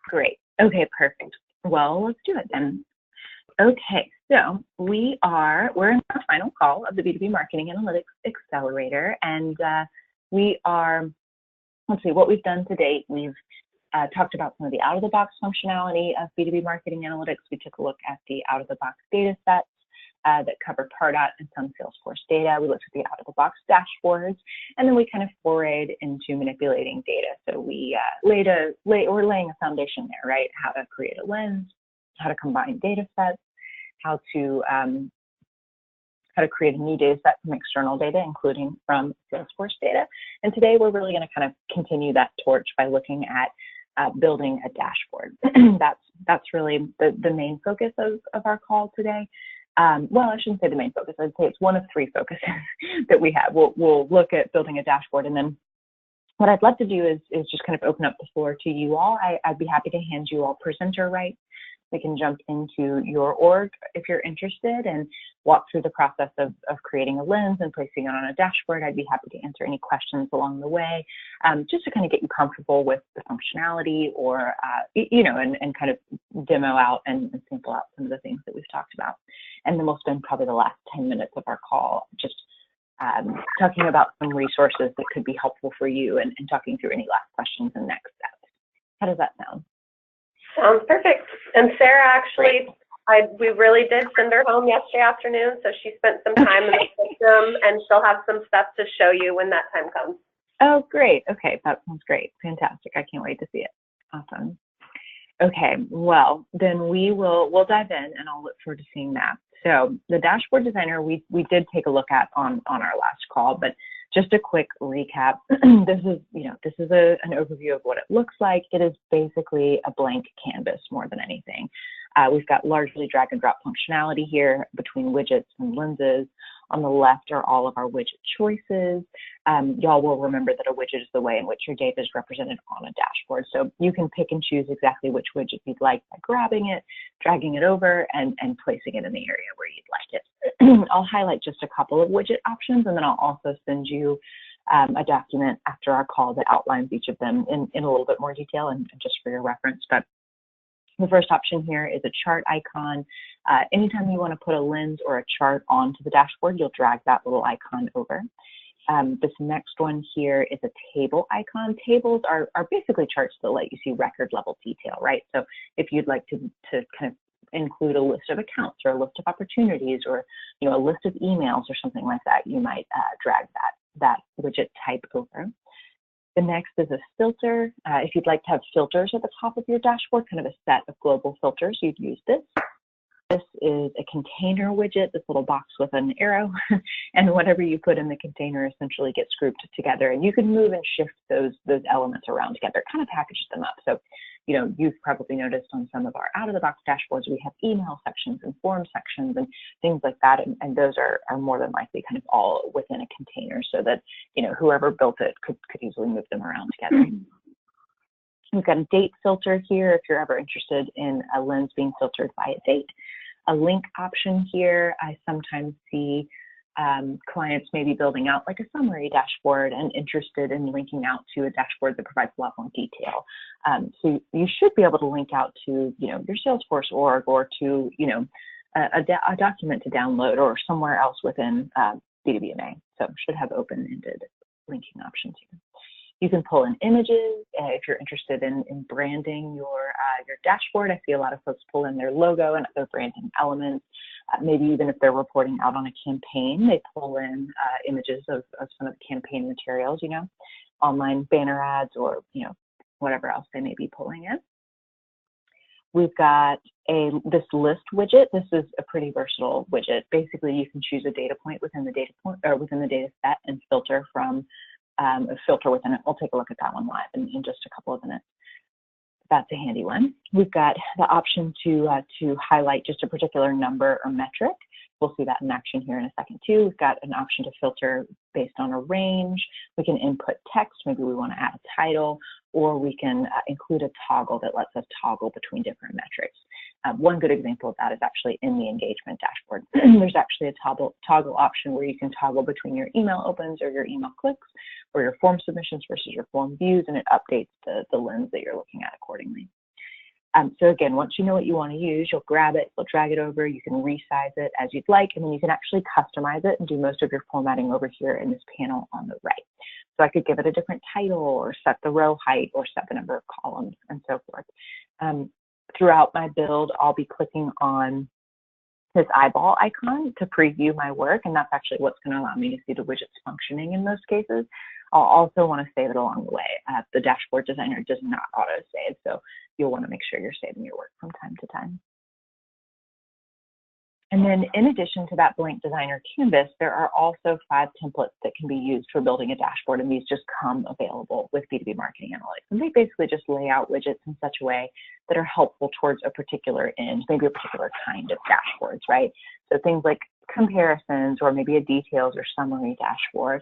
Great. Okay, perfect. Well, let's do it then. Okay, so we're in our final call of the B2B Marketing Analytics Accelerator, and let's see, what we've done to date. We've talked about some of the out-of-the-box functionality of B2B Marketing Analytics. We took a look at the out-of-the-box data sets that cover Pardot and some Salesforce data. We looked at the out-of-the-box dashboards, and then we kind of forayed into manipulating data. So we're laying a foundation there, right? How to create a lens, how to combine data sets, how to create a new data set from external data, including from Salesforce data. And today we're really going to kind of continue that torch by looking at building a dashboard. That's really the main focus of our call today. Well, I shouldn't say the main focus. I'd say it's one of three focuses that we have. We'll look at building a dashboard, and then what I'd love to do is just kind of open up the floor to you all. I'd be happy to hand you all presenter rights. We can jump into your org if you're interested and walk through the process of creating a lens and placing it on a dashboard. I'd be happy to answer any questions along the way, just to kind of get you comfortable with the functionality, or, and kind of demo out and sample out some of the things that we've talked about. And then we'll spend probably the last 10 minutes of our call just talking about some resources that could be helpful for you, and talking through any last questions and next steps. How does that sound? Sounds perfect. And Sarah, actually, we really did send her home yesterday afternoon, so she spent some time in the system, and she'll have some stuff to show you when that time comes. Oh, great. Okay, that sounds great. Fantastic. I can't wait to see it. Awesome. Okay, well, then we'll dive in, and I'll look forward to seeing that. So the dashboard designer we did take a look at on our last call, but just a quick recap. This is an overview of what it looks like. It is basically a blank canvas more than anything. We've got largely drag and drop functionality here between widgets and lenses. On the left are all of our widget choices. Y'all will remember that a widget is the way in which your data is represented on a dashboard. So you can pick and choose exactly which widget you'd like by grabbing it, dragging it over, and placing it in the area where you'd like it. I'll highlight just a couple of widget options, and then I'll also send you a document after our call that outlines each of them in a little bit more detail, and just for your reference. But the first option here is a chart icon. Anytime you want to put a lens or a chart onto the dashboard, you'll drag that little icon over. This next one here is a table icon. Tables are basically charts that let you see record level detail, right? So if you'd like to kind of include a list of accounts or a list of opportunities, or a list of emails or something like that, you might drag that widget type over. The next is a filter. If you'd like to have filters at the top of your dashboard, kind of a set of global filters, you'd use this. This is a container widget, this little box with an arrow, and whatever you put in the container essentially gets grouped together, and you can move and shift those elements around together. It kind of packages them up. So, you've probably noticed on some of our out-of-the-box dashboards, we have email sections and form sections and things like that, and those are more than likely kind of all within a container, so that whoever built it could easily move them around together. We've got a date filter here if you're ever interested in a lens being filtered by a date. A link option here. I sometimes see clients maybe building out like a summary dashboard and interested in linking out to a dashboard that provides a lot more detail. So you should be able to link out to your Salesforce org, or to a document to download, or somewhere else within B2BMA. So should have open-ended linking options here. You can pull in images if you're interested in branding your dashboard. I see a lot of folks pull in their logo and other branding elements. Maybe even if they're reporting out on a campaign, they pull in images of some of the campaign materials, online banner ads, or whatever else they may be pulling in. We've got this list widget. This is a pretty versatile widget. Basically, you can choose a data point within the data set and filter from a filter within it. We'll take a look at that one live in just a couple of minutes. That's a handy one. We've got the option to highlight just a particular number or metric. We'll see that in action here in a second too. We've got an option to filter based on a range. We can input text. Maybe we want to add a title, or we can include a toggle that lets us toggle between different metrics. One good example of that is actually in the engagement dashboard. There's actually a toggle option where you can toggle between your email opens or your email clicks, or your form submissions versus your form views, and it updates the lens that you're looking at accordingly. So again, once you know what you want to use, you'll grab it, you'll drag it over, you can resize it as you'd like, and then you can actually customize it and do most of your formatting over here in this panel on the right. So I could give it a different title or set the row height or set the number of columns and so forth. Throughout my build, I'll be clicking on this eyeball icon to preview my work, and that's actually what's going to allow me to see the widgets functioning in most cases. I'll also want to save it along the way. The dashboard designer does not auto-save, so you'll want to make sure you're saving your work from time to time. And then in addition to that blank designer canvas, there are also 5 templates that can be used for building a dashboard, and these just come available with B2B marketing analytics. And they basically just lay out widgets in such a way that are helpful towards a particular end, maybe a particular kind of dashboards, right? So things like comparisons or maybe a details or summary dashboard.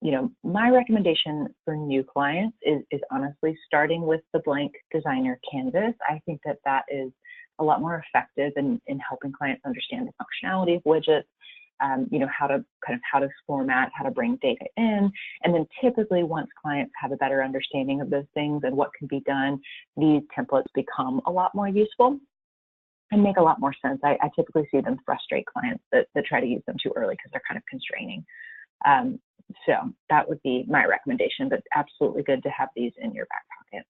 You know, my recommendation for new clients is honestly starting with the blank designer canvas. I think that that is a lot more effective in helping clients understand the functionality of widgets, you know, how to format, how to bring data in. And then typically once clients have a better understanding of those things and what can be done, these templates become a lot more useful and make a lot more sense. I typically see them frustrate clients that try to use them too early because they're kind of constraining. So that would be my recommendation, but absolutely good to have these in your back pocket.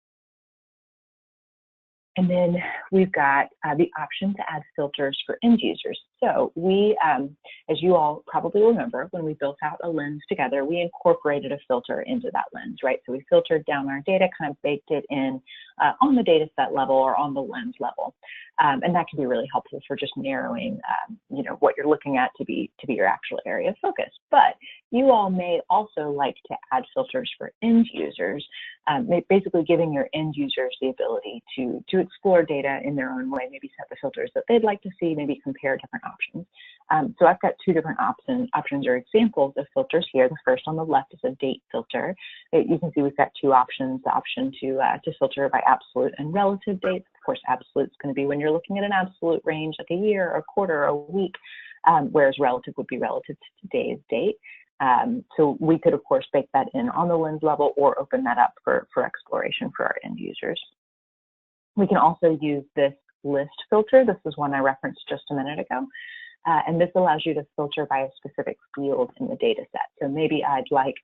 And then we've got the option to add filters for end users. So we, as you all probably remember, when we built out a lens together, we incorporated a filter into that lens, right? So we filtered down our data, kind of baked it in on the data set level or on the lens level. And that can be really helpful for just narrowing, you know, what you're looking at to be your actual area of focus. But you all may also like to add filters for end users, basically giving your end users the ability to explore data in their own way, maybe set the filters that they'd like to see, maybe compare different options. So I've got 2 different options or examples of filters here. The first on the left is a date filter. You can see we've got 2 options, the option to filter by absolute and relative dates. Of course, absolute is going to be when you're looking at an absolute range, like a year, a quarter, a week, whereas relative would be relative to today's date. So we could, of course, bake that in on the lens level or open that up for exploration for our end users. We can also use this list filter. This is one I referenced just a minute ago. And this allows you to filter by a specific field in the data set. So maybe I'd like,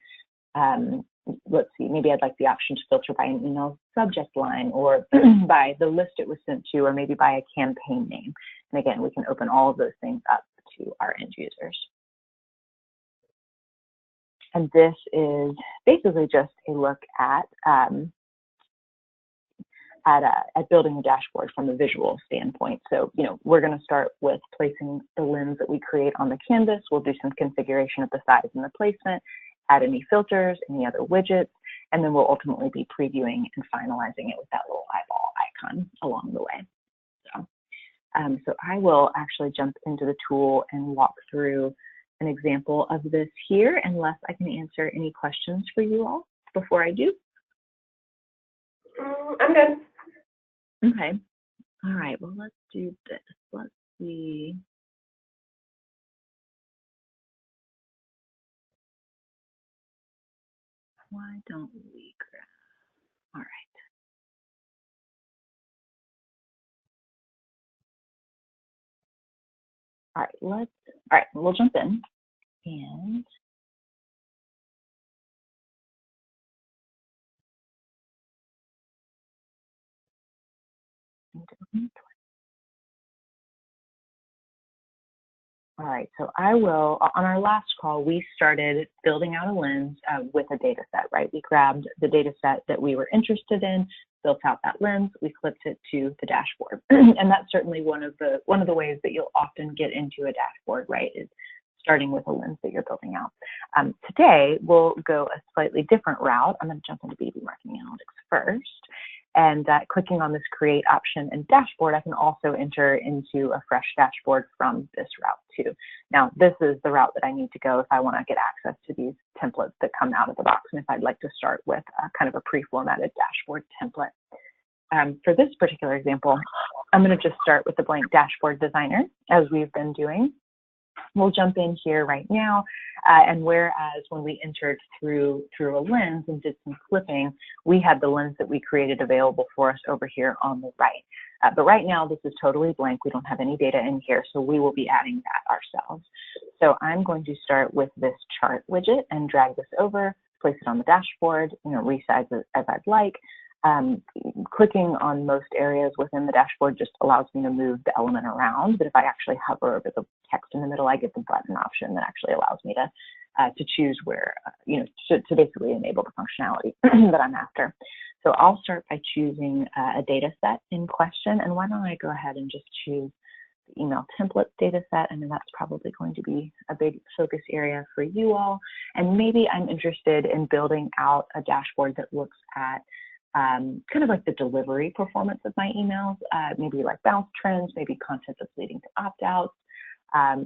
let's see, maybe I'd like the option to filter by an email subject line or by the list it was sent to, or maybe by a campaign name. And again, we can open all of those things up to our end users. And this is basically just a look at building a dashboard from a visual standpoint. So, you know, we're going to start with placing the lens that we create on the canvas. We'll do some configuration of the size and the placement, add any filters, any other widgets, and then we'll ultimately be previewing and finalizing it with that little eyeball icon along the way. So I will actually jump into the tool and walk through an example of this here, unless I can answer any questions for you all before I do. I'm good. Okay. All right. Well, let's do this. Let's see. Why don't we grab? All right. All right, we'll jump in and all right, so I will, on our last call, we started building out a lens with a data set, right? We grabbed the data set that we were interested in, built out that lens, we clipped it to the dashboard. And that's certainly one of the ways that you'll often get into a dashboard, right, is starting with a lens that you're building out. Today, we'll go a slightly different route. I'm going to jump into B2B marketing analytics first. And clicking on this create option and dashboard, I can also enter into a fresh dashboard from this route too. Now, this is the route that I need to go if I want to get access to these templates that come out of the box, and if I'd like to start with kind of a pre-formatted dashboard template. For this particular example, I'm going to just start with the blank dashboard designer, as we've been doing. we'll jump in here right now. And whereas when we entered through a lens and did some clipping, we had the lens that we created available for us over here on the right. But right now, this is totally blank. We don't have any data in here, so we will be adding that ourselves. So I'm going to start with this chart widget and drag this over, place it on the dashboard, resize it as I'd like. Clicking on most areas within the dashboard just allows me to move the element around, but if I actually hover over the text in the middle, I get the button option that actually allows me to choose where, to basically enable the functionality that I'm after. So I'll start by choosing a data set in question, and why don't I go ahead and just choose the email template data set, and then that's probably going to be a big focus area for you all. And maybe I'm interested in building out a dashboard that looks at kind of like the delivery performance of my emails, maybe like bounce trends, maybe content that's leading to opt-outs,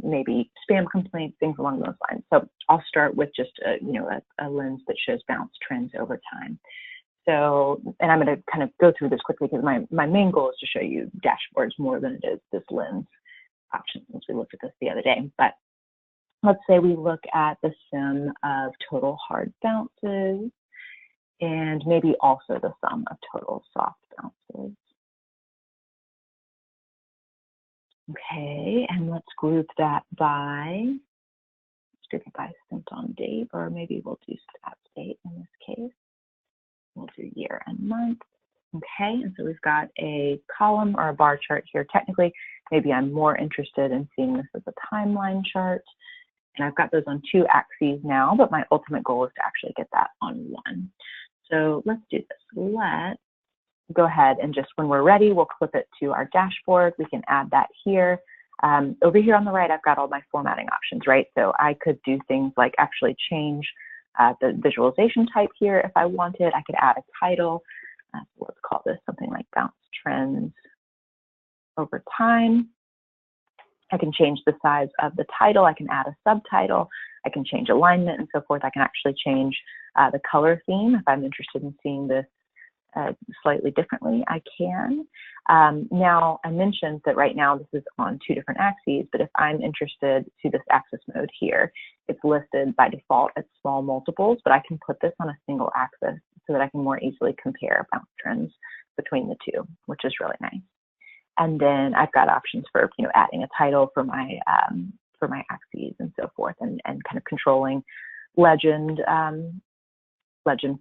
maybe spam complaints, things along those lines. So I'll start with just a lens that shows bounce trends over time. So, and I'm going to kind of go through this quickly because my main goal is to show you dashboards more than it is this lens option, since we looked at this the other day. But let's say we look at the sum of total hard bounces and maybe also the sum of total soft bounces. Okay, and let's group that by, sent on date, or maybe we'll do stat date in this case. We'll do year and month. Okay, and so we've got a column or a bar chart here. Technically, maybe I'm more interested in seeing this as a timeline chart. And I've got those on 2 axes now, but my ultimate goal is to actually get that on 1. So let's do this. Let's go ahead and just when we're ready, we'll clip it to our dashboard. We can add that here. Over here on the right, I've got all my formatting options, right? So I could do things like actually change the visualization type here if I wanted. I could add a title. So let's call this something like bounce trends over time. I can change the size of the title. I can add a subtitle. I can change alignment and so forth. I can actually change the color theme if I'm interested in seeing this slightly differently. I can. Now, I mentioned that right now this is on 2 different axes, but if I'm interested to this axis mode here, it's listed by default as small multiples, but I can put this on a single axis so that I can more easily compare bounce trends between the 2, which is really nice. And then I've got options for adding a title for my axes and so forth, and kind of controlling legend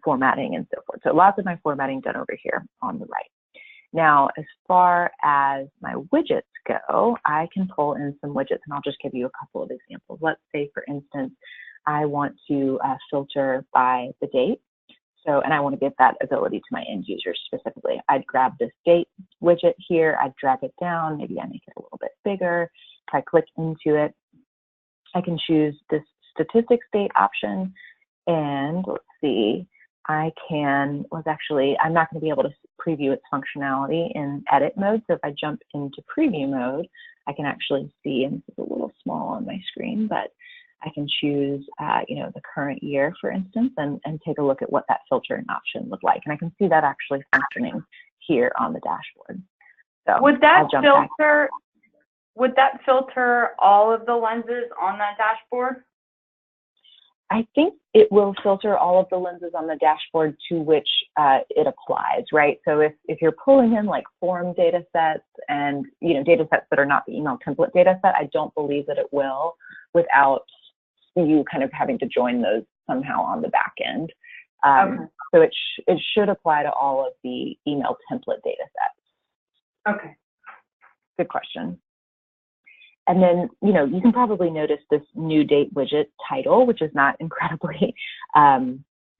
formatting and so forth. So lots of my formatting done over here on the right. Now, as far as my widgets go, I can pull in some widgets, and I'll just give you a couple of examples. Let's say, for instance, I want to filter by the date. So, and I want to give that ability to my end users specifically. I'd grab this date widget here, I'd drag it down, maybe I make it a little bit bigger. If I click into it, I can choose this statistics date option, and let's see, I can, I'm not going to be able to preview its functionality in edit mode. So if I jump into preview mode, I can actually see, and this is a little small on my screen, but I can choose, the current year, for instance, and take a look at what that filtering option looked like. And I can see that actually functioning here on the dashboard. So would that filter all of the lenses on that dashboard? I think it will filter all of the lenses on the dashboard to which it applies, right? So if you're pulling in like form data sets and data sets that are not the email template data set, I don't believe that it will without you kind of having to join those somehow on the back end. Okay. So it should apply to all of the email template data sets. Okay. Good question. And then, you can probably notice this new date widget title, which is not incredibly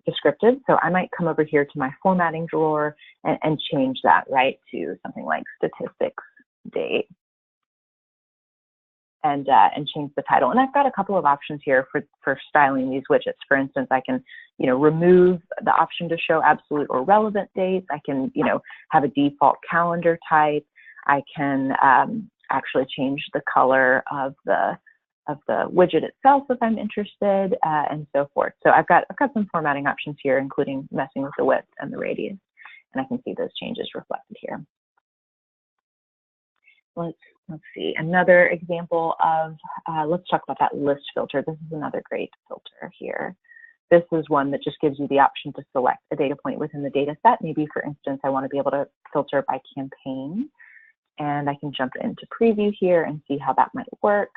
descriptive. So I might come over here to my formatting drawer and change that, right, to something like statistics date and change the title. And I've got a couple of options here for styling these widgets. For instance, I can, remove the option to show absolute or relevant dates. I can, have a default calendar type. I can actually change the color of the widget itself if I'm interested, and so forth. So I've got some formatting options here, including messing with the width and the radius, and I can see those changes reflected here. Let's let's see, another example of, let's talk about that list filter. This is another great filter here. This is one that just gives you the option to select a data point within the data set. Maybe, for instance, I want to be able to filter by campaign, and I can jump into preview here and see how that might work.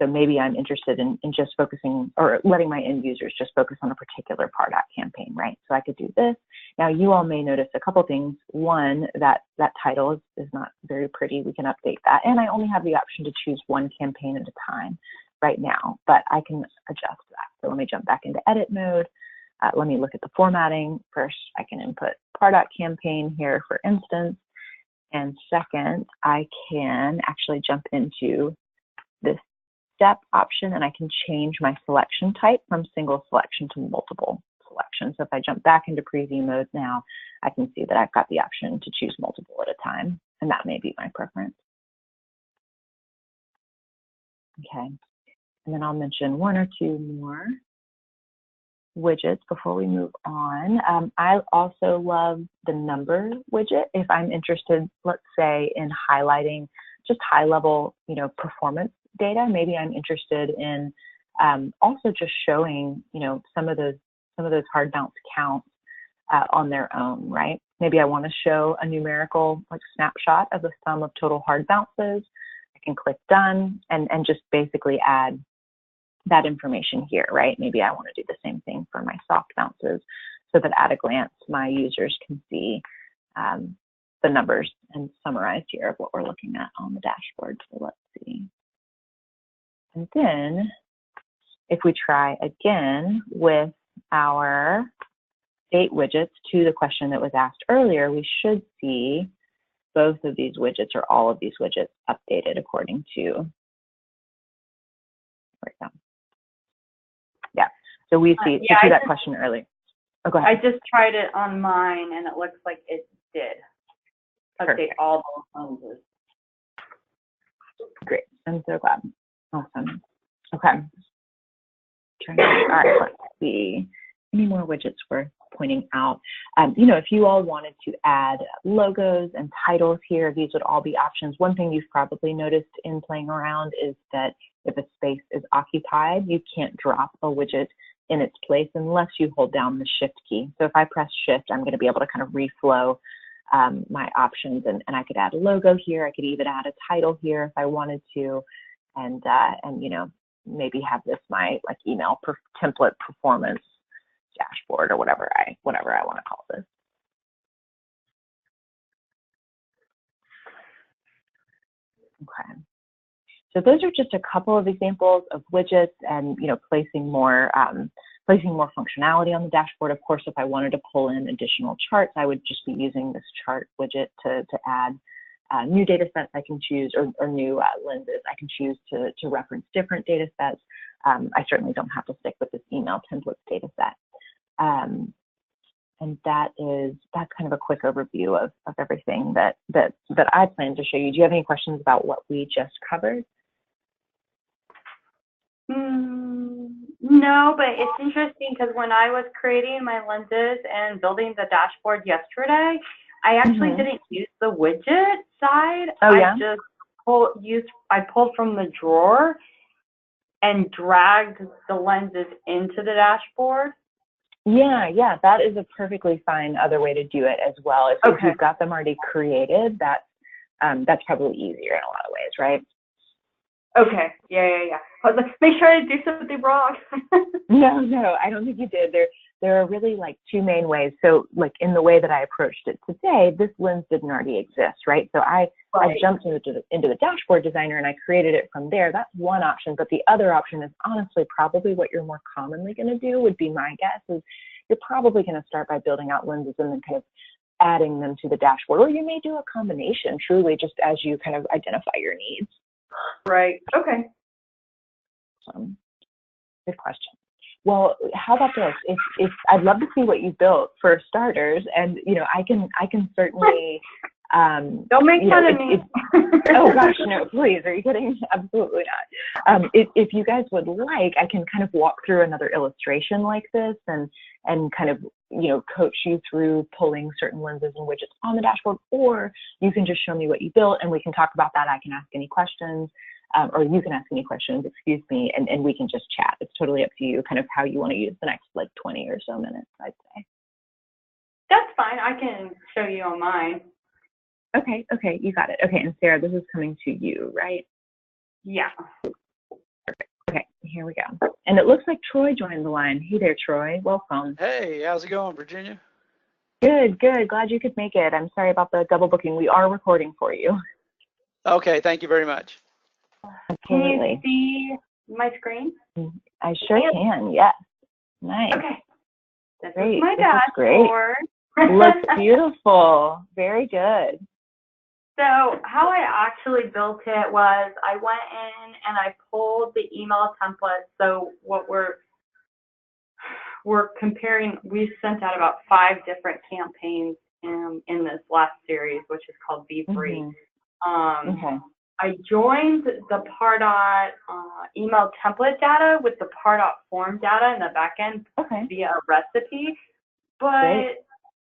So maybe I'm interested in just focusing or letting my end users just focus on a particular Pardot campaign, right? So I could do this. Now you all may notice a couple things. One, that title is not very pretty. We can update that. And I only have the option to choose one campaign at a time right now, but I can adjust that. So let me jump back into edit mode. Let me look at the formatting. First, I can input Pardot campaign here, for instance. And second, I can actually jump into this step option, and I can change my selection type from single selection to multiple selection. So if I jump back into preview mode now, I can see that I've got the option to choose multiple at a time, and that may be my preference. Okay, and then I'll mention one or two more widgets before we move on. I also love the number widget if I'm interested, let's say, in highlighting just high level, performance data. Maybe I'm interested in also just showing, some of those hard bounce counts on their own, right? Maybe I want to show a numerical snapshot of the sum of total hard bounces. I can click done and just basically add that information here, right? Maybe I want to do the same thing for my soft bounces so that at a glance, my users can see the numbers and summarized here of what we're looking at on the dashboard. So let's see. And then if we try again with our date widgets to the question that was asked earlier, we should see both of these widgets or all of these widgets updated according to, where'd it go? Yeah, so we see, to that question earlier. Oh, go ahead. I just tried it on mine and it looks like it did update Perfect. all the lenses. Great, I'm so glad. Awesome. Okay. All right, let's see. Any more widgets worth pointing out? If you all wanted to add logos and titles here, these would all be options. One thing you've probably noticed in playing around is that if a space is occupied, you can't drop a widget in its place unless you hold down the shift key. So if I press shift, I'm going to be able to kind of reflow my options, and I could add a logo here. I could even add a title here if I wanted to, and maybe have this my email template performance dashboard or whatever I want to call this. Okay. So those are just a couple of examples of widgets and placing more functionality on the dashboard. Of course, if I wanted to pull in additional charts, I would just be using this chart widget to add new data sets I can choose, or new lenses I can choose to reference different data sets. I certainly don't have to stick with this email templates data set. And that's kind of a quick overview of everything that I plan to show you. Do you have any questions about what we just covered? No, but it's interesting because when I was creating my lenses and building the dashboard yesterday, I actually didn't use the widget side. Oh, yeah? I pulled from the drawer and dragged the lenses into the dashboard. Yeah, that is a perfectly fine other way to do it as well. If you've got them already created, that's probably easier in a lot of ways, right? Okay, yeah. I was like, make sure I do something wrong. No, I don't think you did. There are really two main ways. So in the way that I approached it today, this lens didn't already exist, right? So I jumped into the dashboard designer and I created it from there. That's one option, but the other option is honestly probably what you're more commonly going to do, would be my guess, is you're probably going to start by building out lenses and then kind of adding them to the dashboard, or you may do a combination truly just as you kind of identify your needs. Right, okay. Good question. Well, how about this? If I'd love to see what you built for starters, and I can certainly don't make fun of me. Oh gosh, no, please. Are you kidding? Absolutely not. If you guys would like, I can kind of walk through another illustration like this and kind of coach you through pulling certain lenses and widgets on the dashboard, or you can just show me what you built and we can talk about that. I can ask any questions, or you can ask any questions, excuse me, and we can just chat. It's totally up to you, kind of how you want to use the next like 20 or so minutes, I'd say. That's fine. I can show you on mine. Okay, you got it. Okay, and Sarah, this is coming to you, right? Yeah. Perfect. Okay, here we go. And it looks like Troy joined the line. Hey there, Troy. Welcome. Hey, how's it going, Virginia? Good. Glad you could make it. I'm sorry about the double booking. We are recording for you. Okay, thank you very much. Absolutely. Can you see my screen? I sure can, yes. Nice. Okay. This Great. is my This is dashboard. Looks beautiful. Very good. So how I actually built it was I went in and I pulled the email template. So what we're comparing, we sent out about 5 different campaigns in this last series, which is called B3. Okay. I joined the Pardot email template data with the Pardot form data in the back end via a recipe, but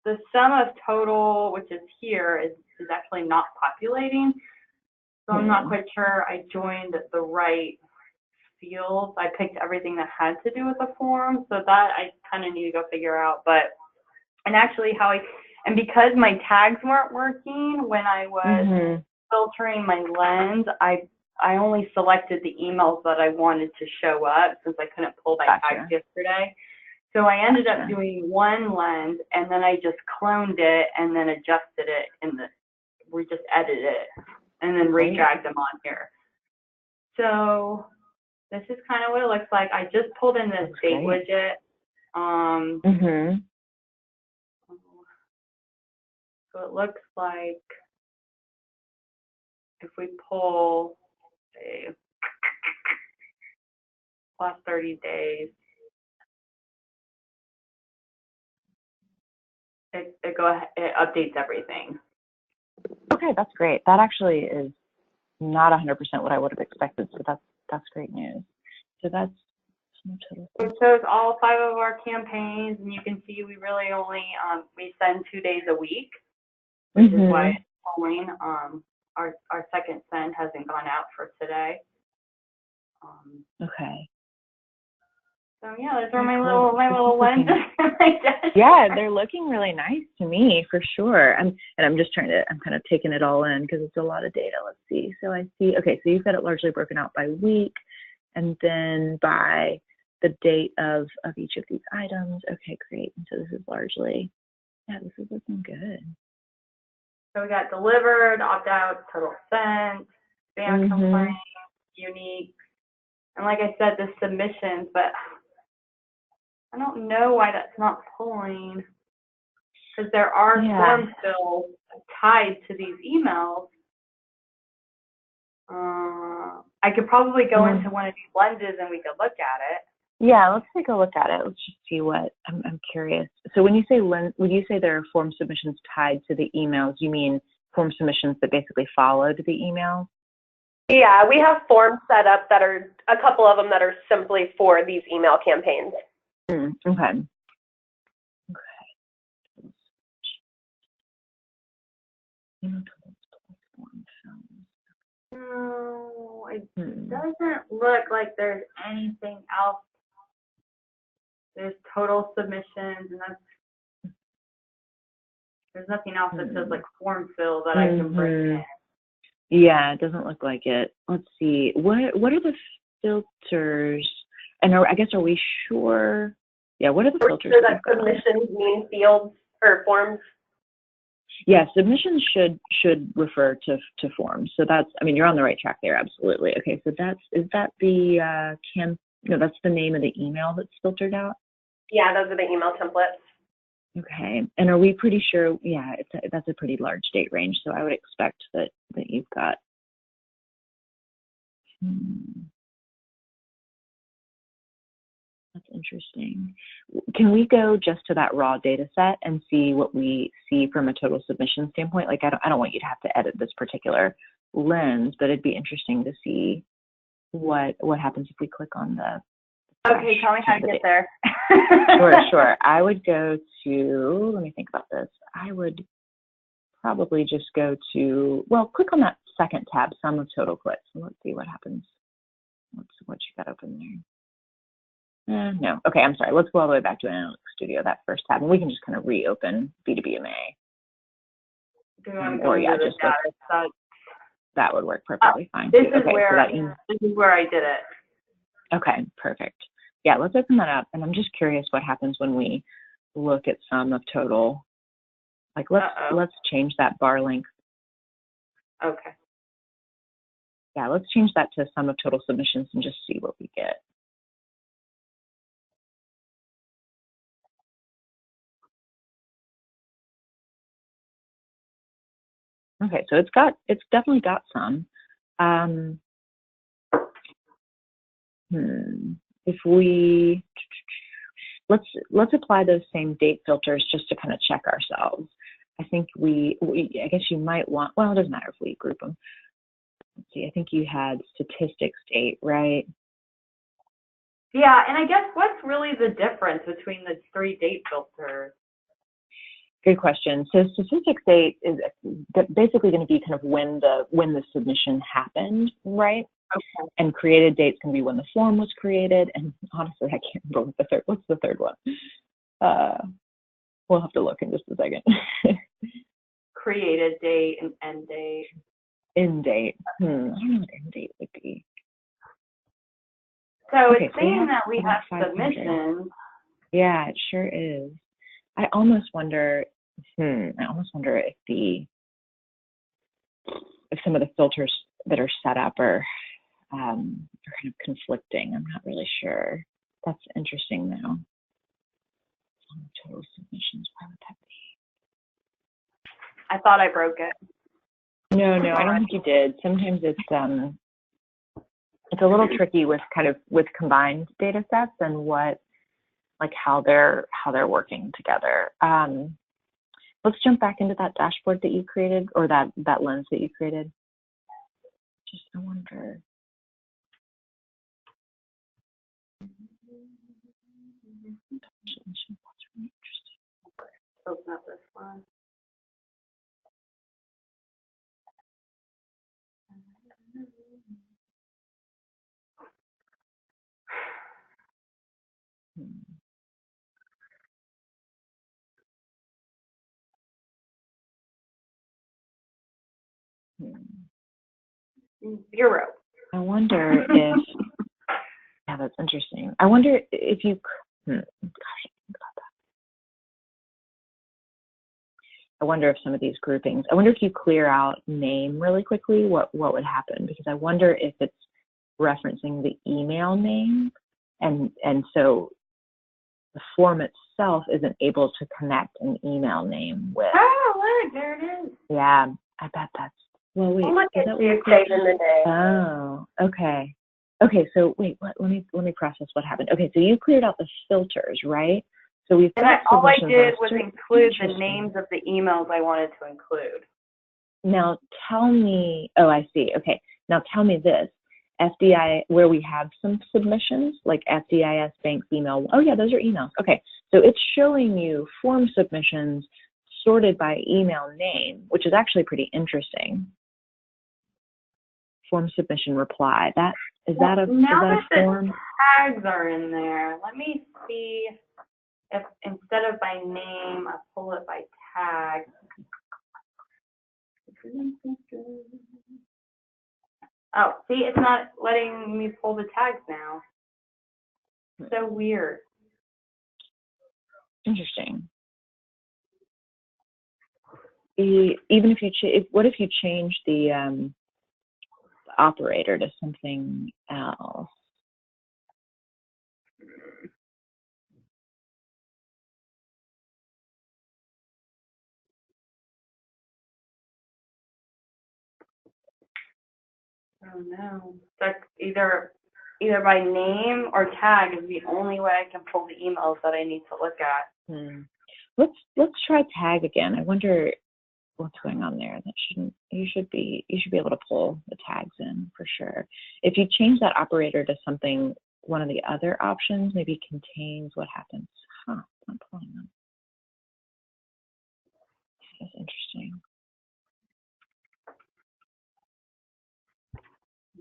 the sum of total, which is here, is actually not populating. So I'm not quite sure I joined the right fields. I picked everything that had to do with the form, so that I kind of need to go figure out. And actually and because my tags weren't working when I was filtering my lens, I only selected the emails that I wanted to show up since I couldn't pull my tags yesterday. So I ended up doing one lens, and then I just cloned it and then adjusted it we just edited it and then re-dragged them on here. So this is kind of what it looks like. I just pulled in this date widget. So it looks like if we pull, say, last 30 days, it updates everything. Okay, that's great. That actually is not 100% what I would have expected, so that's great news. So that's it shows all 5 of our campaigns, and you can see we really only we send 2 days a week, which is why it's pulling. Our second send hasn't gone out for today. Okay. So yeah, those are my little lenses. Yeah, they're looking really nice to me for sure. I'm kind of taking it all in because it's a lot of data. Let's see. So I see. Okay, so you've got it largely broken out by week, and then by the date of each of these items. Okay, great. And so this is largely, this is looking good. So we got delivered, opt out, total sent, spam complaint, unique, and like I said, the submissions, but I don't know why that's not pulling, because there are form fills tied to these emails. I could probably go into one of these lenses and we could look at it. Yeah, let's take a look at it. Let's just see what, I'm curious. So when you say when you say there are form submissions tied to the emails, you mean form submissions that basically followed the email? Yeah, we have forms set up that are, a couple of them that are simply for these email campaigns. Okay. No, it doesn't look like there's anything else. There's total submissions, and there's nothing else that says like form fill that I can bring in. Yeah, it doesn't look like it. Let's see. What are the filters? And I guess, are we sure? Yeah, what are the filters? Sure that submissions mean fields or forms? Yeah, submissions should refer to forms. So that's, I mean, you're on the right track there, absolutely. Okay, so that's that's the name of the email that's filtered out? Yeah, those are the email templates. Okay, and are we pretty sure? Yeah, that's a pretty large date range, so I would expect that you've got. That's interesting. Can we go just to that raw data set and see what we see from a total submission standpoint? Like, I don't want you to have to edit this particular lens, but it'd be interesting to see what happens if we click on the Okay, tell me how to get there. Sure. I would go to, let me think about this. I would probably just go to, well, click on that second tab, sum of total clicks, and let's see what happens. What you got open there. No, okay, I'm sorry. Let's go all the way back to Analytics Studio, that first tab, and we can just kind of reopen B2B MA. Or yeah, just that would work perfectly fine. This too. is Okay, where so this is where I did it. Okay, perfect. Yeah, let's open that up, and I'm just curious what happens when we look at sum of total. Like let's change that bar length. Okay. Yeah, let's change that to sum of total submissions and just see what we get. Okay, so it's definitely got some. If we let's apply those same date filters just to kind of check ourselves. I think I guess you might want, well, it doesn't matter if we group them. Let's see, I think you had statistics date, right? Yeah, and I guess what's really the difference between the 3 date filters? Good question. So statistics date is basically going to be kind of when the submission happened, right? Okay. And created dates can be when the form was created. And honestly, I can't remember what's the third one. We'll have to look in just a second. Created date and end date. End date. I don't know what end date would be. So it's saying that we have submissions. Yeah, it sure is. I almost wonder if some of the filters that are set up are kind of conflicting. I'm not really sure. That's interesting though. Total submissions, why would that be? I thought I broke it. No, I don't think you did. Sometimes it's a little tricky with combined data sets and how they're working together. Let's jump back into that dashboard that you created, or that lens that you created. Just I wonder. Open up this one. Zero. I wonder if, yeah, that's interesting. I wonder if you, gosh, think about that. I wonder if some of these groupings, I wonder if you clear out name really quickly, what would happen? Because I wonder if it's referencing the email name, and so the form itself isn't able to connect an email name with. Oh, look, there it is. Yeah, I bet that's, well, wait. Look at you saving the day. Oh, okay. Okay, so wait, let me process what happened. Okay, so you cleared out the filters, right? So we've got all I did was include the names of the emails I wanted to include. Now tell me, oh, I see. Okay, now tell me this. FDI, where we have some submissions, like FDIS banks email. Oh yeah, those are emails. Okay, so it's showing you form submissions sorted by email name, which is actually pretty interesting. Form submission reply. Is that a form? The tags are in there. Let me see if instead of by name, I pull it by tag. Oh, see, it's not letting me pull the tags now. So weird. Interesting. Even if you what if you change the operator to something else? Oh no. That's either by name or tag is the only way I can pull the emails that I need to look at. Let's try tag again. I wonder what's going on there. You should be able to pull the tags in for sure. If you change that operator to something one of the other options maybe contains what happens. Huh, I'm not pulling them. That's interesting.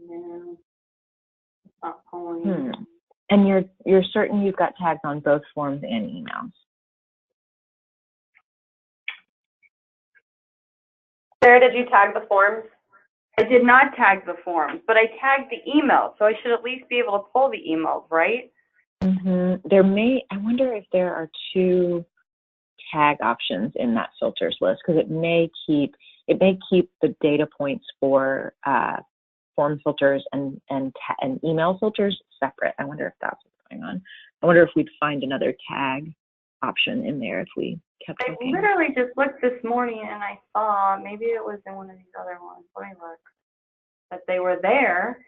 No, it's not pulling. And you're certain you've got tags on both forms and emails? Sarah, did you tag the forms? I did not tag the forms, but I tagged the email, so I should at least be able to pull the emails, right? There may, I wonder if there are two tag options in that filters list, because it may keep the data points for form filters and email filters separate. I wonder if that's what's going on. I wonder if we'd find another tag option in there if we kept looking. I literally just looked this morning and I saw, maybe it was in one of these other ones. Let me look. That they were there.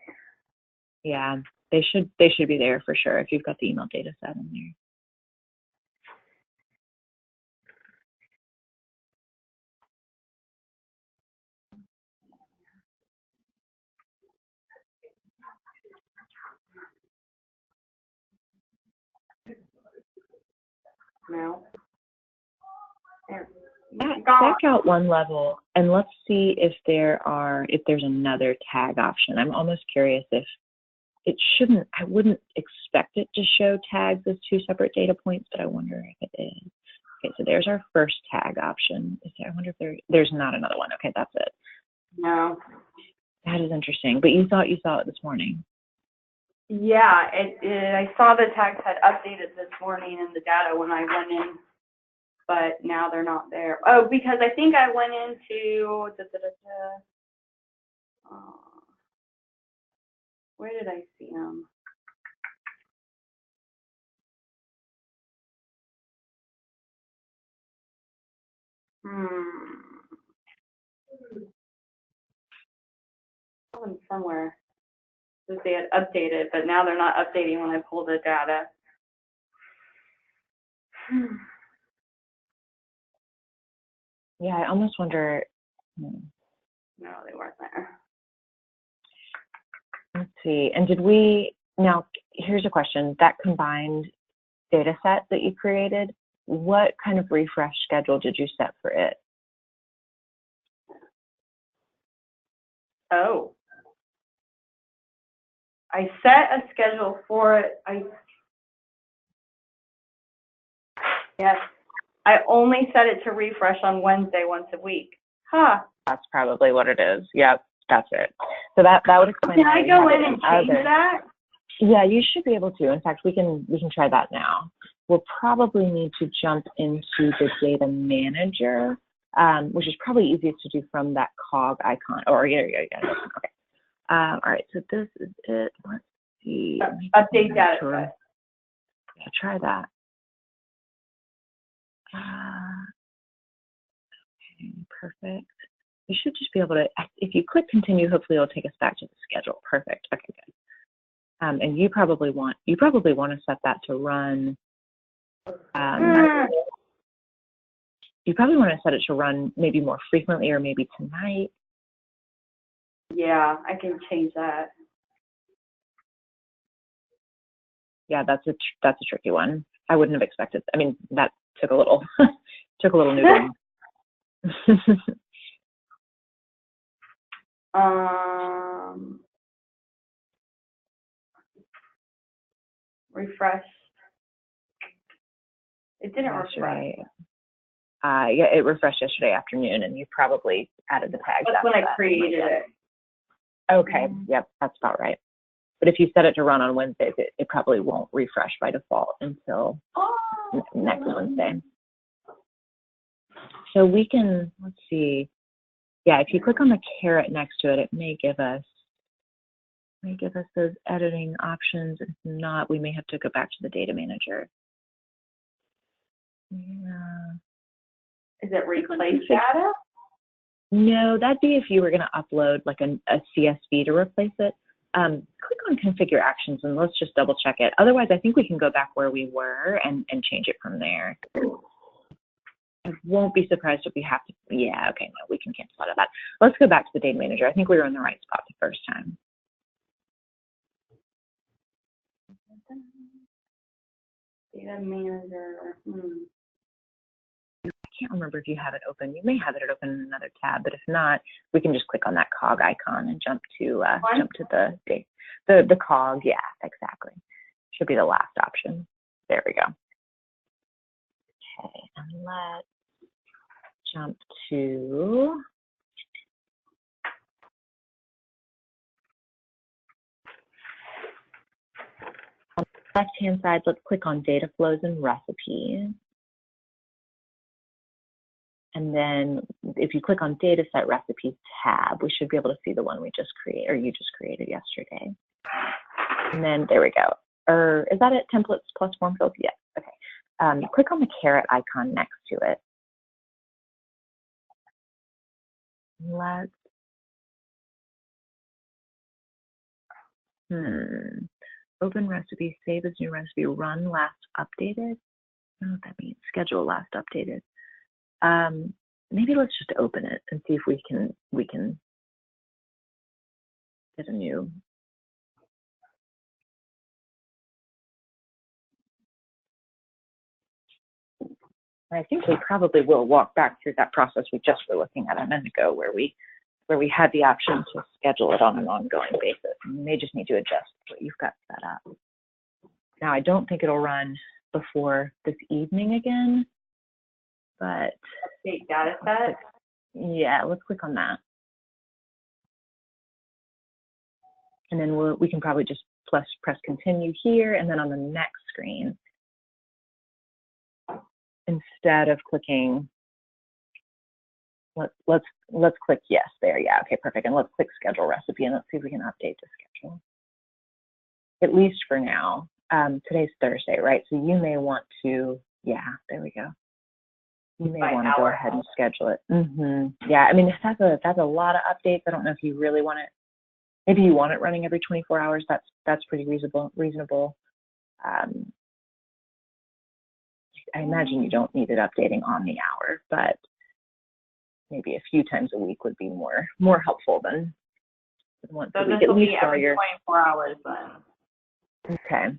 Yeah, they should be there for sure if you've got the email data set in there. No. Back out one level and let's see if there's another tag option. I'm almost curious if it shouldn't, I wouldn't expect it to show tags as two separate data points, but I wonder if it is. Okay, so there's our first tag option. I wonder if there's not another one. Okay, that's it. No. That is interesting, but you thought you saw it this morning. Yeah, I saw the tags had updated this morning in the data when I went in, but now they're not there. Oh, because I think I went into, where did I see them? Somewhere. They had updated, but now they're not updating when I pull the data. Yeah, I almost wonder. No, they weren't there. Let's see. And now here's a question. That combined data set that you created, what kind of refresh schedule did you set for it? Oh. I set a schedule for it. Yes. I only set it to refresh on Wednesday once a week. Huh. That's probably what it is. Yep, that's it. So that would explain. Can I go in and change that? Yeah, you should be able to. In fact, we can try that now. We'll probably need to jump into the data manager, which is probably easiest to do from that cog icon. Or yeah. Okay. All right, so this is it. Let's see. Update data set. Yeah, try that. Okay, perfect. You should just be able to, if you click continue, hopefully it'll take us back to the schedule. Perfect. Okay, good. And you probably want to set that to run. You probably want to set it to run maybe more frequently or maybe tonight. Yeah, I can change that. Yeah, that's a tricky one. I wouldn't have expected. I mean, that took a little noodling. Refresh. It didn't refresh. Yeah, it refreshed yesterday afternoon, and you probably added the tags. That's when I created it. Okay, yep, that's about right. But if you set it to run on Wednesdays, it probably won't refresh by default until next Wednesday. So we can, let's see. Yeah, if you click on the caret next to it, it may give us those editing options. If not, we may have to go back to the data manager. Yeah. Is it replace data? No, that'd be if you were going to upload like a CSV to replace it. Click on configure actions and let's just double check it. Otherwise, I think we can go back where we were and change it from there. I won't be surprised if we have to. Yeah, okay, no, we can cancel out of that. Let's go back to the data manager. I think we were in the right spot the first time. Data manager. I can't remember if you have it open. You may have it open in another tab, but if not, we can just click on that cog icon and jump to the cog. Yeah, exactly. Should be the last option. There we go. Okay, and let's jump to on the left-hand side. Let's click on data flows and recipes. And then if you click on data set recipes tab, we should be able to see the one we just created, or you just created yesterday. And then there we go. Or is that it? Templates plus form fields? Yes. Okay. Click on the caret icon next to it. Let's open recipe, save as new recipe, run last updated. I don't know what that means. Schedule last updated. Maybe let's just open it and see if we can get a new. I think we probably will walk back through that process we just were looking at a minute ago, where we had the option to schedule it on an ongoing basis. And you may just need to adjust what you've got set up. Now, I don't think it'll run before this evening again, but Update data set. Yeah, let's click on that. And then we can probably just press continue here, and then on the next screen, instead of clicking, let's click yes there. Yeah, okay, perfect. And let's click schedule recipe, and let's see if we can update the schedule. At least for now. Today's Thursday, right? So you may want to, yeah, there we go. You may want to go ahead and schedule it. Yeah, I mean, that's a lot of updates. I don't know if you really want it. Maybe you want it running every 24 hours. That's pretty reasonable. I imagine you don't need it updating on the hour, but maybe a few times a week would be more helpful than once a week. So this will be every 24 hours then. Okay.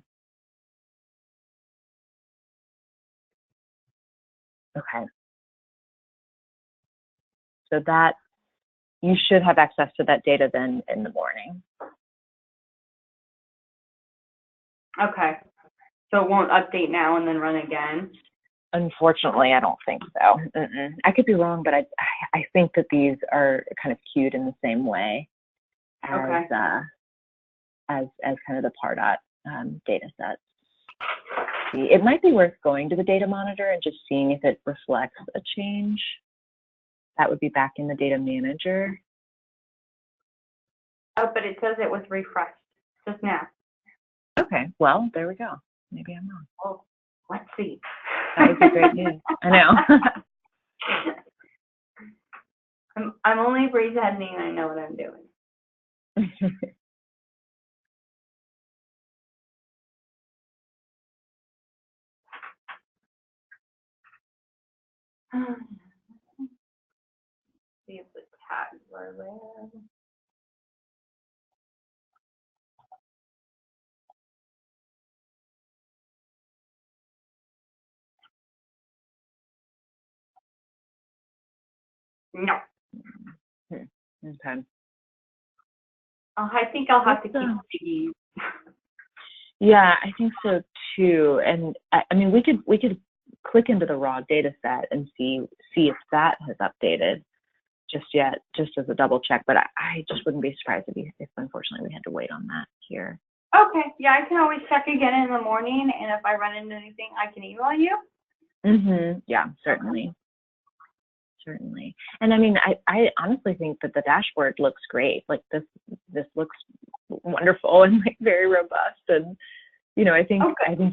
Okay. So that you should have access to that data then in the morning. Okay. So it won't update now and then run again? Unfortunately, I don't think so. I could be wrong, but I think that these are kind of queued in the same way as as kind of the Pardot data sets. It might be worth going to the data monitor and just seeing if it reflects a change. That would be back in the data manager. Oh, but it says it was refreshed just now. Okay, well, there we go. Maybe I'm wrong. Oh, let's see. That would be great news. I know. I'm only pretending I know what I'm doing. See if the tags are there. No. Okay. I think I'll have to keep digging. Yeah, I think so too. And I mean, we could click into the raw data set and see if that has updated just yet, just as a double check. But I just wouldn't be surprised if unfortunately we had to wait on that here. Okay. Yeah, I can always check again in the morning, and if I run into anything, I can email you. Yeah, certainly. Certainly. And I mean, I honestly think that the dashboard looks great. Like this looks wonderful and like very robust. And, you know, I think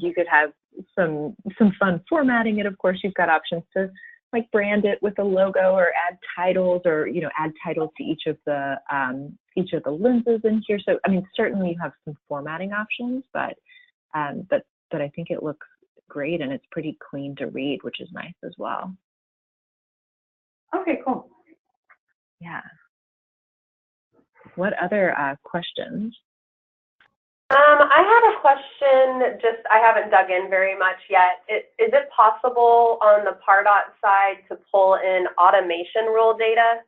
you could have some fun formatting it. Of course, you've got options to like brand it with a logo or add titles, or, you know, add titles to each of the lenses in here. So, I mean, certainly you have some formatting options, but I think it looks great, and it's pretty clean to read, which is nice as well. Okay, cool. Yeah. What other questions? I had a question, just I haven't dug in very much yet. Is it possible on the Pardot side to pull in automation rule data?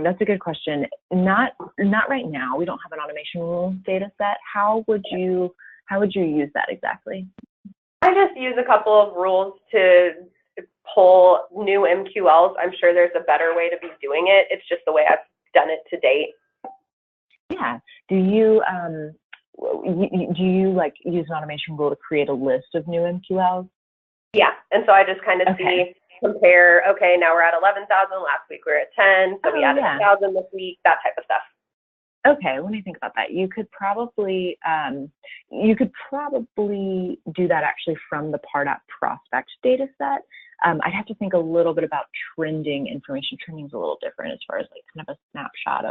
That's a good question. Not right now. We don't have an automation rule data set. How would you use that exactly? I just use a couple of rules to pull new MQLs. I'm sure there's a better way to be doing it. It's just the way I've done it to date. Yeah. Do you like use an automation rule to create a list of new MQLs? Yeah, and so I just kind of see, compare, okay, now we're at 11,000, last week we were at 10, so we added 1,000 this week, that type of stuff. Okay, let me think about that. You could probably do that actually from the Pardot prospect data set. I'd have to think a little bit about trending information. Trending is a little different as far as like kind of a snapshot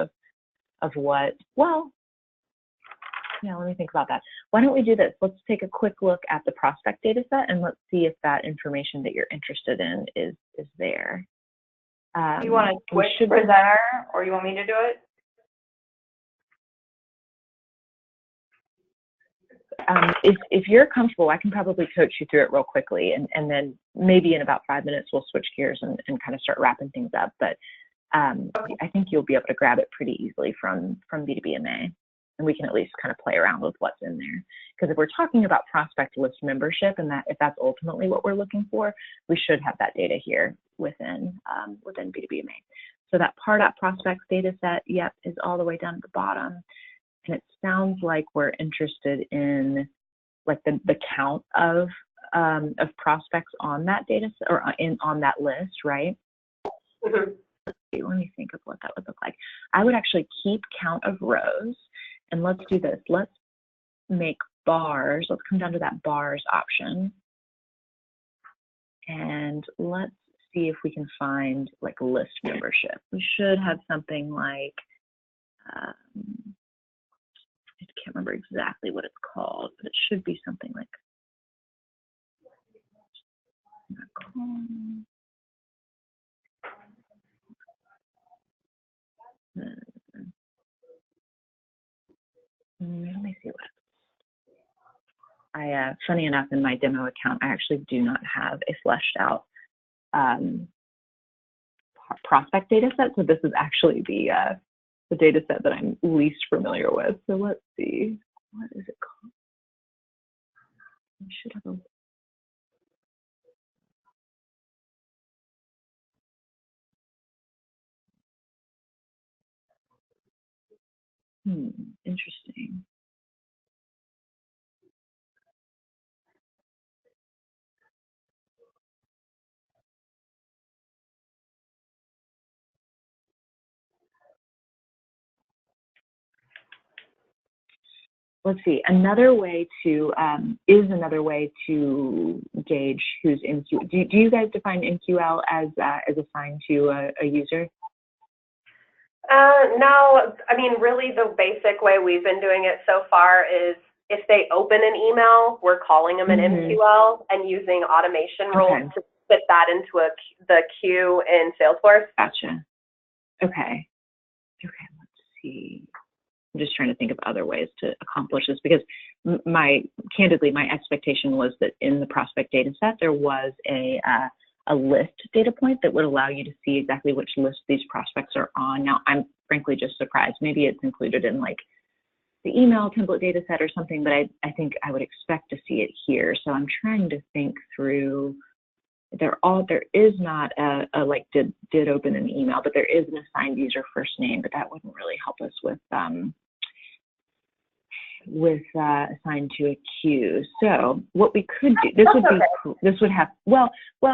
of what, well, yeah, let me think about that. Why don't we do this? Let's take a quick look at the prospect data set and let's see if that information that you're interested in is there. You want to switch presenter or you want me to do it? If you're comfortable, I can probably coach you through it real quickly, and then maybe in about 5 minutes we'll switch gears and kind of start wrapping things up. But I think you'll be able to grab it pretty easily from B2B MA, and we can at least kind of play around with what's in there. Because if we're talking about prospect list membership, and if that's ultimately what we're looking for, we should have that data here within B2B MA. So that Pardot prospects data set, yep, is all the way down at the bottom. And it sounds like we're interested in like the count of prospects on that data set, or on that list, right? Mm-hmm. Let me think of what that would look like. I would actually keep count of rows, and let's do this. Let's make bars. Let's come down to that bars option, and let's see if we can find like list membership. We should have something like. I can't remember exactly what it's called, but it should be something like let me see what funny enough, in my demo account, I actually do not have a fleshed out prospect data set. So this is actually the data set that I'm least familiar with. So let's see, what is it called? I should have a interesting. Let's see. Another way to gauge who's in queue. Do you guys define MQL as assigned to a user? No, I mean, really the basic way we've been doing it so far is if they open an email, we're calling them an MQL and using automation rules to fit that into the queue in Salesforce. Gotcha. Okay, let's see. I'm just trying to think of other ways to accomplish this, because candidly, my expectation was that in the prospect data set, there was a list data point that would allow you to see exactly which list these prospects are on. Now, I'm frankly just surprised. Maybe it's included in like the email template data set or something, but I think I would expect to see it here. So I'm trying to think through. There is not a like did open an email, but there is an assigned user first name, but that wouldn't really help us with assigned to a queue. So what we could do, this would have, well,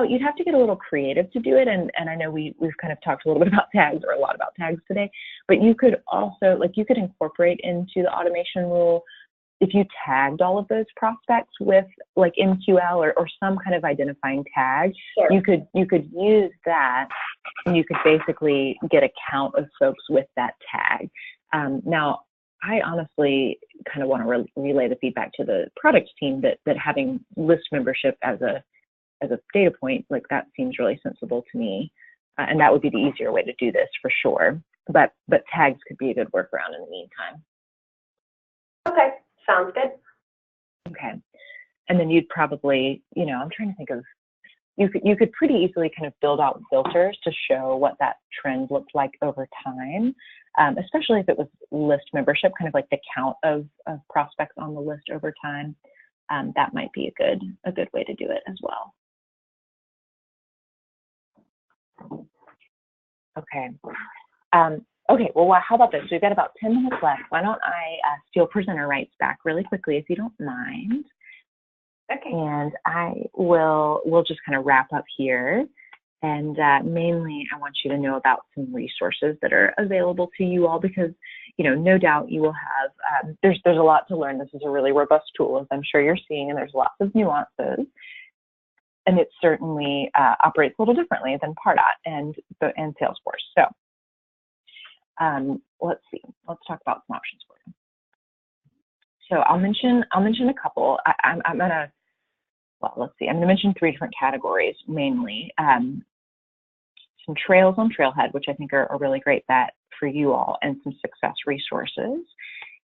you'd have to get a little creative to do it. And I know we've kind of talked a little bit about tags, or a lot about tags today, but you could also, like, you could incorporate into the automation rule, if you tagged all of those prospects with like MQL or some kind of identifying tag, sure, you could use that, and you could basically get a count of folks with that tag. Now, I honestly kind of want to relay the feedback to the product team that having list membership as a data point, like, that seems really sensible to me, and that would be the easier way to do this for sure. But tags could be a good workaround in the meantime. Okay, sounds good. Okay. And then you'd probably, I'm trying to think of, you could pretty easily kind of build out filters to show what that trend looked like over time, especially if it was list membership, kind of like the count of prospects on the list over time. That might be a good way to do it as well. Okay. Okay, well, how about this? We've got about 10 minutes left. Why don't I steal presenter rights back really quickly, if you don't mind? Okay. And we'll just kind of wrap up here. And mainly, I want you to know about some resources that are available to you all, because, no doubt you will have, there's a lot to learn. This is a really robust tool, as I'm sure you're seeing, and there's lots of nuances. And it certainly operates a little differently than Pardot and Salesforce. So let's see. Let's talk about some options for you. So I'll mention a couple. I'm gonna mention 3 different categories mainly. Some trails on Trailhead, which I think are a really great bet for you all, and some success resources.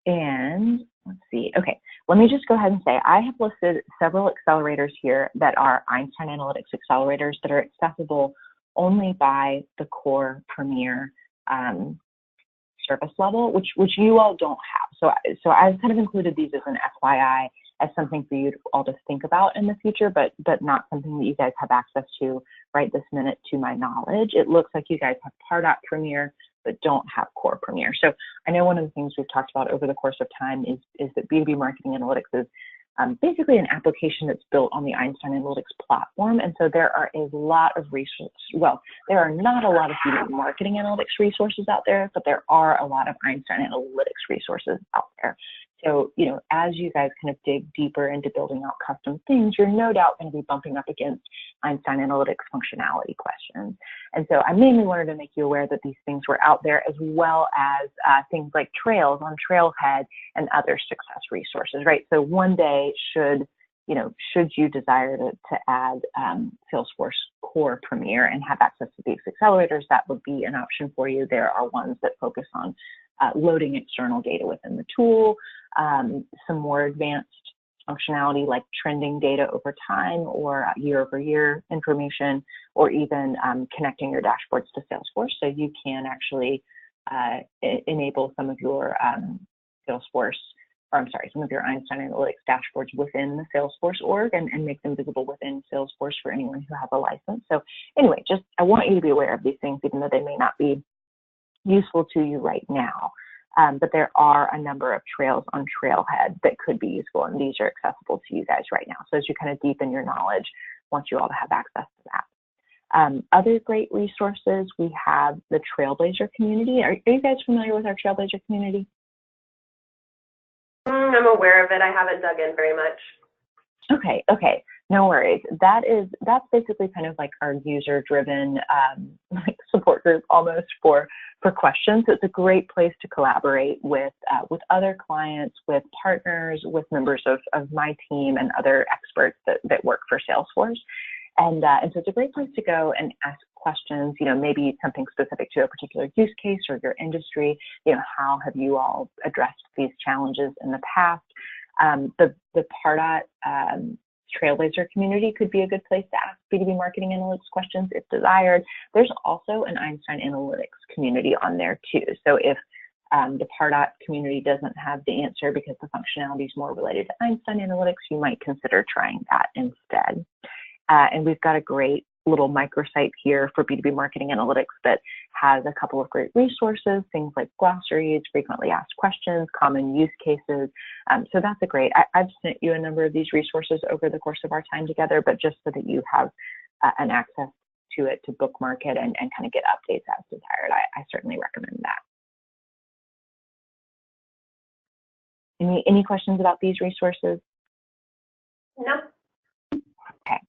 And let's see. Okay, let me just go ahead and say I have listed several accelerators here that are Einstein Analytics accelerators that are accessible only by the core Premier service level, which you all don't have. So I've kind of included these as an FYI, as something for you all to think about in the future, but not something that you guys have access to right this minute, to my knowledge. It looks like you guys have Pardot Premier, but don't have Core Premier. So I know one of the things we've talked about over the course of time is that B2B Marketing Analytics is basically an application that's built on the Einstein Analytics platform. And so there are a lot of resources. Well, there are not a lot of B2B Marketing Analytics resources out there, but there are a lot of Einstein Analytics resources out there. So, as you guys kind of dig deeper into building out custom things, you're no doubt going to be bumping up against Einstein Analytics functionality questions. And so I mainly wanted to make you aware that these things were out there, as well as things like Trails on Trailhead and other success resources, right? So one day, should you desire to add Salesforce Core Premier and have access to these accelerators, that would be an option for you. There are ones that focus on loading external data within the tool, some more advanced functionality like trending data over time or year-over-year information, or even connecting your dashboards to Salesforce. So you can actually enable some of your some of your Einstein Analytics dashboards within the Salesforce org and make them visible within Salesforce for anyone who has a license. So anyway, I want you to be aware of these things, even though they may not be useful to you right now. But there are a number of trails on Trailhead that could be useful, and these are accessible to you guys right now. So as you kind of deepen your knowledge, I want you all to have access to that. Other great resources, we have the Trailblazer community. Are you guys familiar with our Trailblazer community? I'm aware of it. I haven't dug in very much. Okay, no worries. That's basically kind of like our user-driven support group almost for questions. It's a great place to collaborate with other clients, with partners, with members of my team and other experts that work for Salesforce. And so it's a great place to go and ask questions, maybe something specific to a particular use case or your industry. How have you all addressed these challenges in the past? The Pardot Trailblazer community could be a good place to ask B2B marketing analytics questions if desired. There's also an Einstein Analytics community on there too. So if the Pardot community doesn't have the answer because the functionality is more related to Einstein Analytics, you might consider trying that instead. And we've got a great little microsite here for B2B marketing analytics that has a couple of great resources, things like glossaries, frequently asked questions, common use cases. So that's a great, I've sent you a number of these resources over the course of our time together, but just so that you have an access to it to bookmark it and kind of get updates as desired, I certainly recommend that. Any questions about these resources? No. Okay.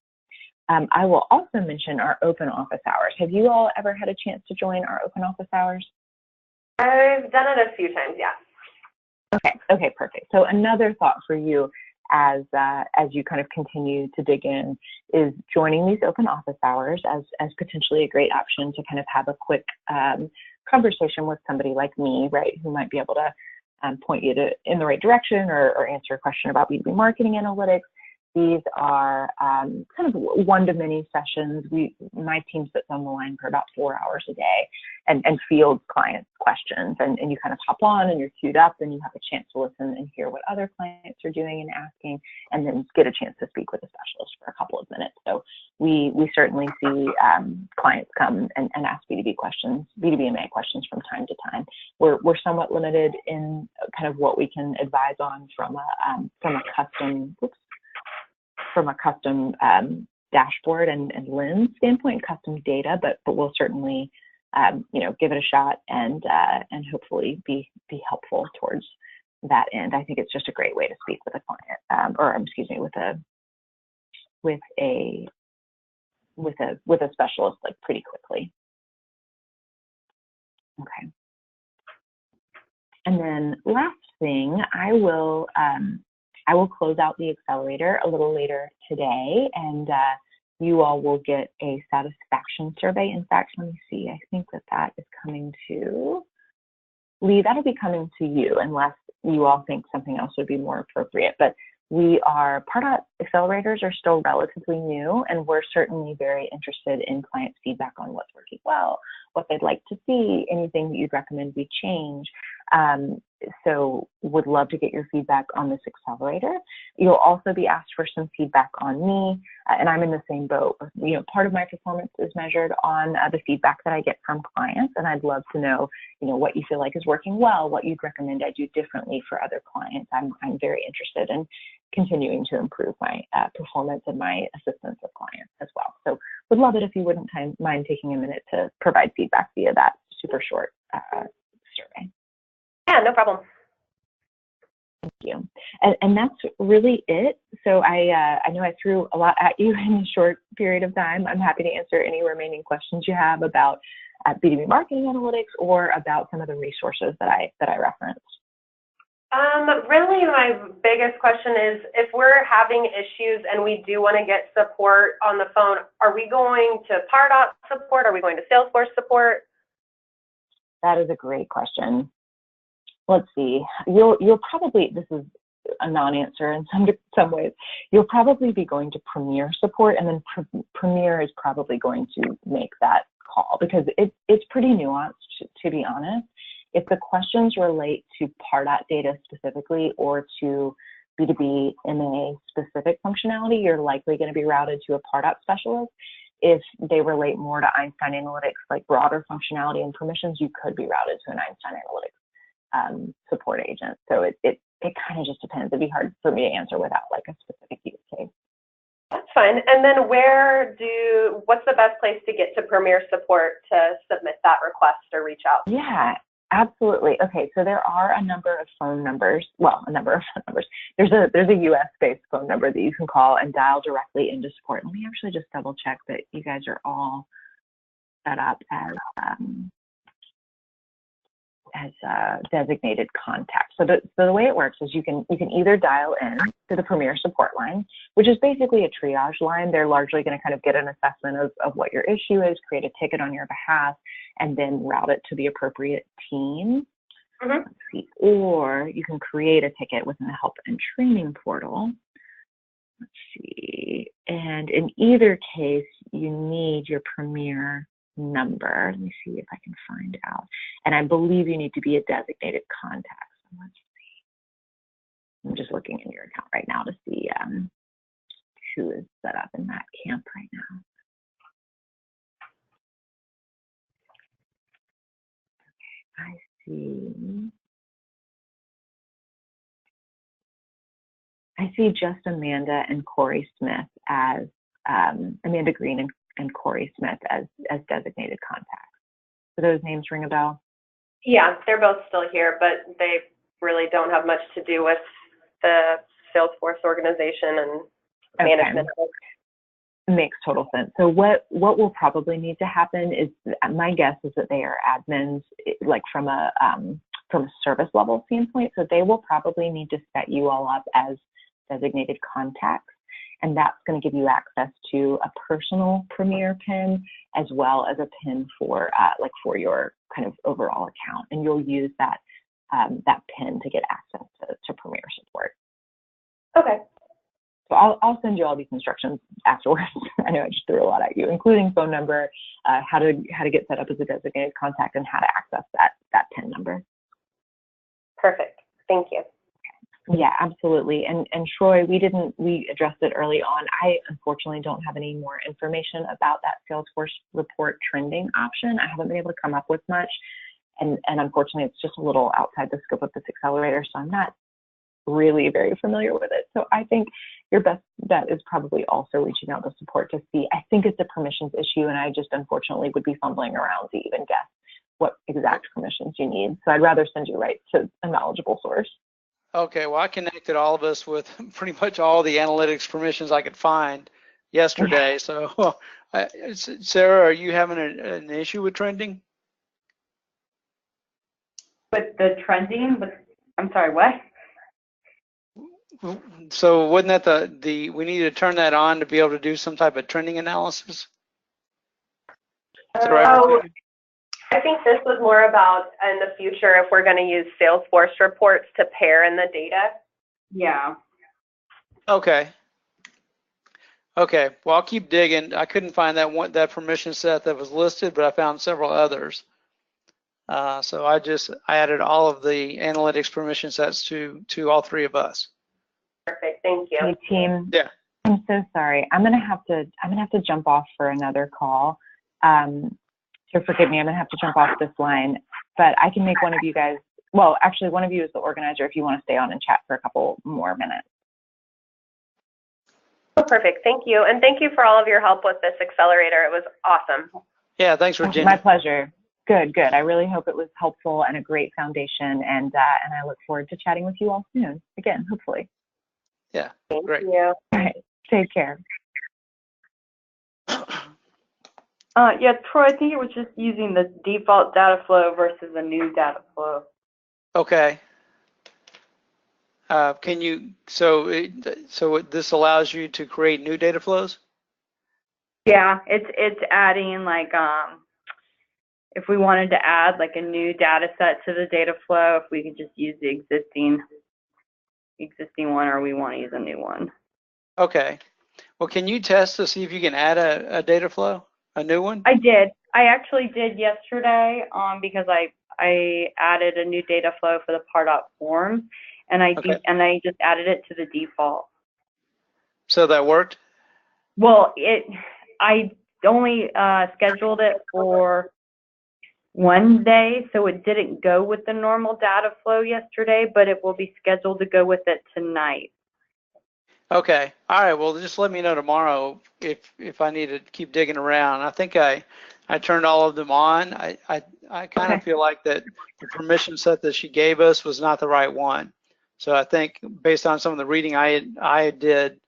I will also mention our open office hours. Have you all ever had a chance to join our open office hours? I've done it a few times, yeah. Okay, perfect. So another thought for you as you kind of continue to dig in is joining these open office hours as potentially a great option to kind of have a quick conversation with somebody like me, right, who might be able to point you in the right direction or answer a question about B2B marketing analytics. These are kind of one-to-many sessions. My team sits on the line for about 4 hours a day and fields clients' questions. And you kind of hop on and you're queued up and you have a chance to listen and hear what other clients are doing and asking, and then get a chance to speak with a specialist for a couple of minutes. So we certainly see clients come and ask B2B questions, B2B MA questions from time to time. We're somewhat limited in kind of what we can advise on from a custom dashboard and lens standpoint, custom data, but we'll certainly give it a shot and hopefully be helpful towards that end. I think it's just a great way to speak with a client, with a specialist like pretty quickly. Okay. And then last thing, I will close out the accelerator a little later today, and you all will get a satisfaction survey. In fact, let me see. I think that is coming to Lee. That'll be coming to you, unless you all think something else would be more appropriate. But Pardot accelerators are still relatively new, and we're certainly very interested in clients' feedback on what's working well, what they'd like to see, anything that you'd recommend we change. So would love to get your feedback on this accelerator. You'll also be asked for some feedback on me, and I'm in the same boat. Part of my performance is measured on the feedback that I get from clients, and I'd love to know, what you feel like is working well, what you'd recommend I do differently for other clients. I'm very interested in continuing to improve my performance and my assistance with clients as well. So would love it if you wouldn't mind taking a minute to provide feedback via that super short survey. Yeah, no problem. Thank you. And that's really it. So I know I threw a lot at you in a short period of time. I'm happy to answer any remaining questions you have about B2B marketing analytics or about some of the resources that I referenced. Really, my biggest question is, if we're having issues and we do want to get support on the phone, are we going to Pardot support? Are we going to Salesforce support? That is a great question. Let's see. You'll probably, this is a non-answer in some ways. You'll probably be going to Premier support, and then Premier is probably going to make that call, because it's pretty nuanced, to be honest. If the questions relate to Pardot data specifically or to B2B MA specific functionality, you're likely going to be routed to a Pardot specialist. If they relate more to Einstein Analytics, like broader functionality and permissions, you could be routed to an Einstein Analytics support agent. So it kind of just depends. It'd be hard for me to answer without like a specific use case. That's fine. And then what's the best place to get to Premier support to submit that request or reach out? Yeah, absolutely. Okay, so there are a number of phone numbers. Well, a number of phone numbers. There's a US-based phone number that you can call and dial directly into support. Let me actually just double check that you guys are all set up as designated contacts. So the way it works is you can either dial in to the Premier support line, which is basically a triage line. They're largely going to kind of get an assessment of what your issue is, create a ticket on your behalf, and then route it to the appropriate team. Mm-hmm. Let's see. Or you can create a ticket within the help and training portal. Let's see. And in either case, you need your Premier number. Let me see if I can find out. And I believe you need to be a designated contact. So let's see. I'm just looking in your account right now to see who is set up in that camp right now. Okay, I see just Amanda and Corey Smith as Amanda Green and Corey Smith as designated contacts. Do those names ring a bell? Yeah, they're both still here, but they really don't have much to do with the Salesforce organization and management. Okay. Makes total sense. So what will probably need to happen is, my guess is that they are admins, like from a service level standpoint. So they will probably need to set you all up as designated contacts. And that's going to give you access to a personal Premier PIN as well as a PIN for your kind of overall account. And you'll use that that PIN to get access to Premier support. Okay. So I'll send you all these instructions afterwards. I know I just threw a lot at you, including phone number, how to get set up as a designated contact, and how to access that PIN number. Perfect. Thank you. Yeah, absolutely. And Troy, we addressed it early on. I unfortunately don't have any more information about that Salesforce report trending option. I haven't been able to come up with much. And unfortunately, it's just a little outside the scope of this accelerator, so I'm not really very familiar with it. So I think your best bet is probably also reaching out to support to see. I think it's a permissions issue, and I just unfortunately would be fumbling around to even guess what exact permissions you need. So I'd rather send you right to a knowledgeable source. Okay, well, I connected all of us with pretty much all the analytics permissions I could find yesterday. So, Sarah, are you having an issue with trending? With the trending, I'm sorry, what? So wasn't that we need to turn that on to be able to do some type of trending analysis? Is that right? I think this was more about in the future if we're going to use Salesforce reports to pair in the data. Yeah. Okay. Okay. Well, I'll keep digging. I couldn't find that permission set that was listed, but I found several others. So I added all of the analytics permission sets to all three of us. Perfect. Thank you. Hey, team. Yeah. I'm so sorry. I'm gonna have to jump off for another call. So forgive me. I'm gonna have to jump off this line, but I can make one of you guys. Well, actually, one of you is the organizer. If you want to stay on and chat for a couple more minutes. Oh, perfect. Thank you, and thank you for all of your help with this accelerator. It was awesome. Yeah. Thanks, Virginia. My pleasure. Good. I really hope it was helpful and a great foundation, and I look forward to chatting with you all soon again, hopefully. Yeah. Thank Great. you. All right. Take care. Yeah, Troy, I think it was just using the default data flow versus a new data flow. Okay. So this allows you to create new data flows? Yeah, it's adding like if we wanted to add like a new data set to the data flow, if we could just use the existing one, or we want to use a new one. Okay. Well, can you test to see if you can add a data flow, a new one? I did. I actually did yesterday because I added a new data flow for the Pardot forms, and I just added it to the default. So that worked? Well, I only scheduled it for one day, so it didn't go with the normal data flow yesterday, but it will be scheduled to go with it tonight. Okay. All right. Well, just let me know tomorrow if I need to keep digging around. I think I turned all of them on. I kind of feel like that the permission set that she gave us was not the right one. So I think based on some of the reading I did,